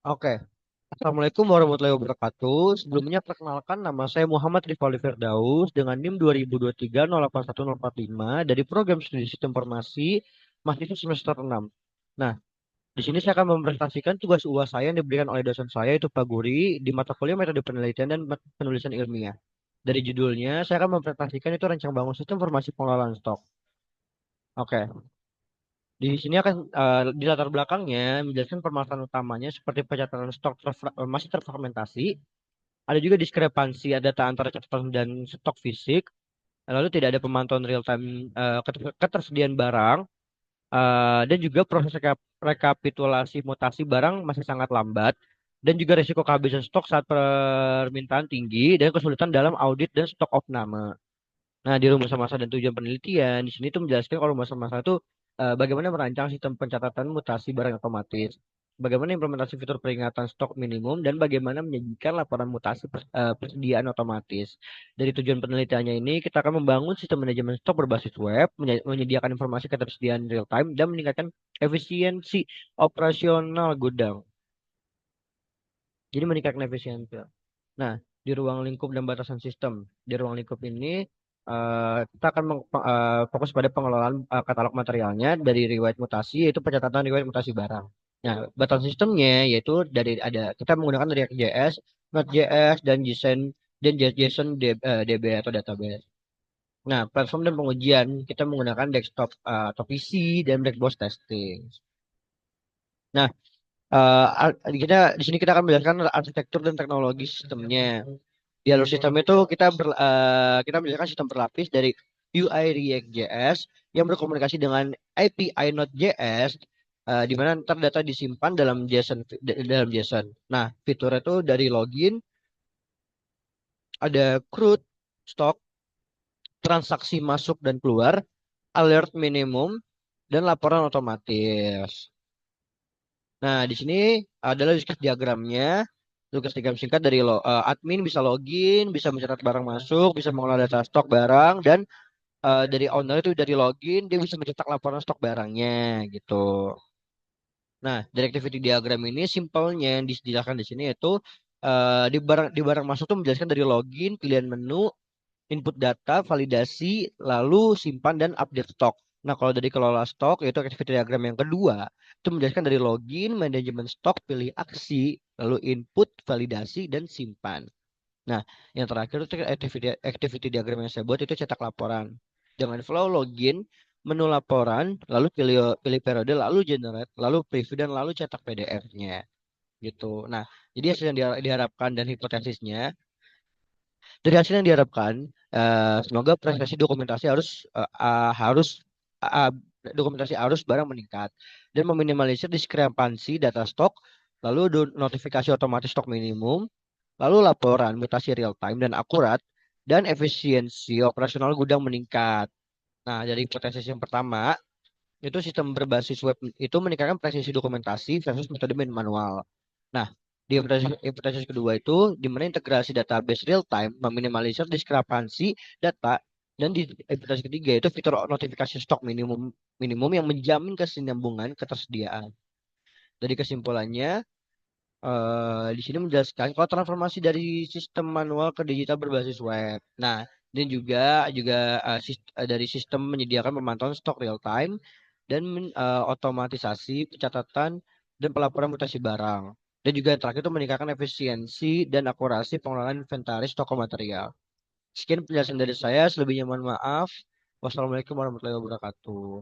Oke, Assalamualaikum warahmatullahi wabarakatuh. Sebelumnya perkenalkan nama saya Muhammad Rifali Firdaus dengan NIM 2023 081045 dari program studi sistem informasi mahasiswa semester 6. Nah, di sini saya akan mempresentasikan tugas UAS saya yang diberikan oleh dosen saya itu Pak Guri di mata kuliah metode penelitian dan penulisan ilmiah. Dari judulnya, saya akan mempresentasikan itu rancang bangun sistem informasi pengelolaan stok. Oke. Di sini akan di latar belakangnya menjelaskan permasalahan utamanya seperti pencatatan stok masih terfragmentasi, ada juga diskrepansi data antara catatan dan stok fisik, lalu tidak ada pemantauan real time ketersediaan barang, dan juga proses rekapitulasi mutasi barang masih sangat lambat, dan juga risiko kehabisan stok saat permintaan tinggi dan kesulitan dalam audit dan stok opname. Nah, di rumus masa dan tujuan penelitian, di sini tuh menjelaskan kalau rumus masa itu bagaimana merancang sistem pencatatan mutasi barang otomatis, bagaimana implementasi fitur peringatan stok minimum, dan bagaimana menyajikan laporan mutasi persediaan otomatis. Dari tujuan penelitiannya ini, kita akan membangun sistem manajemen stok berbasis web, menyediakan informasi ketersediaan real time, dan meningkatkan efisiensi operasional gudang. Jadi meningkatkan efisiensi. Nah, di ruang lingkup dan batasan sistem. Di ruang lingkup ini kita akan fokus pada pengelolaan katalog materialnya dari riwayat mutasi yaitu pencatatan riwayat mutasi barang. Nah, batasan sistemnya yaitu dari ada kita menggunakan React.js, Node.js dan JSON DB atau database. Nah, platform dan pengujian kita menggunakan desktop atau PC dan black box testing. Nah, kita di sini kita akan menjelaskan arsitektur dan teknologi sistemnya. Di alur sistem itu kita menjelaskan sistem berlapis dari UI React.js yang berkomunikasi dengan API Node.js, di mana ntar data disimpan dalam JSON. Nah, fitur itu dari login, ada CRUD, stok, transaksi masuk dan keluar, alert minimum, dan laporan otomatis. Nah, di sini adalah diskus diagramnya. Tugas diagram singkat dari admin bisa login, bisa mencatat barang masuk, bisa mengolah data stok barang, dan dari owner itu dari login dia bisa mencetak laporan stok barangnya gitu. Nah, dari activity diagram ini simpelnya yang dijelaskan di sini itu di barang masuk tuh menjelaskan dari login, pilihan menu, input data, validasi, lalu simpan dan update stok. Nah, kalau dari kelola stok, yaitu activity diagram yang kedua, itu menjelaskan dari login, manajemen stok, pilih aksi, lalu input, validasi, dan simpan. Nah, yang terakhir itu activity diagram yang saya buat itu cetak laporan. Dengan flow login, menu laporan, lalu pilih pilih periode, lalu generate, lalu preview, dan lalu cetak PDF-nya. Gitu. Nah, jadi hasil yang diharapkan dan hipotesisnya dari hasil yang diharapkan, semoga prestasi dokumentasi uh, dokumentasi arus barang meningkat dan meminimalisir diskrepansi data stok, lalu notifikasi otomatis stok minimum, lalu laporan mutasi real time dan akurat, dan efisiensi operasional gudang meningkat. Nah, dari hipotesis yang pertama, itu sistem berbasis web itu meningkatkan presisi dokumentasi versus metode manual. Nah, di hipotesis kedua itu di mana integrasi database real time meminimalisir diskrepansi data, dan di hipotesis ketiga itu fitur notifikasi stok minimum minimum yang menjamin kesinambungan ketersediaan. Dari kesimpulannya, di sini menjelaskan kalau transformasi dari sistem manual ke digital berbasis web. Nah, dan juga dari sistem menyediakan pemantauan stok real time dan otomatisasi pencatatan dan pelaporan mutasi barang. Dan juga yang terakhir itu meningkatkan efisiensi dan akurasi pengelolaan inventaris toko material. Sekian penjelasan dari saya, selebihnya mohon maaf. Wassalamualaikum warahmatullahi wabarakatuh.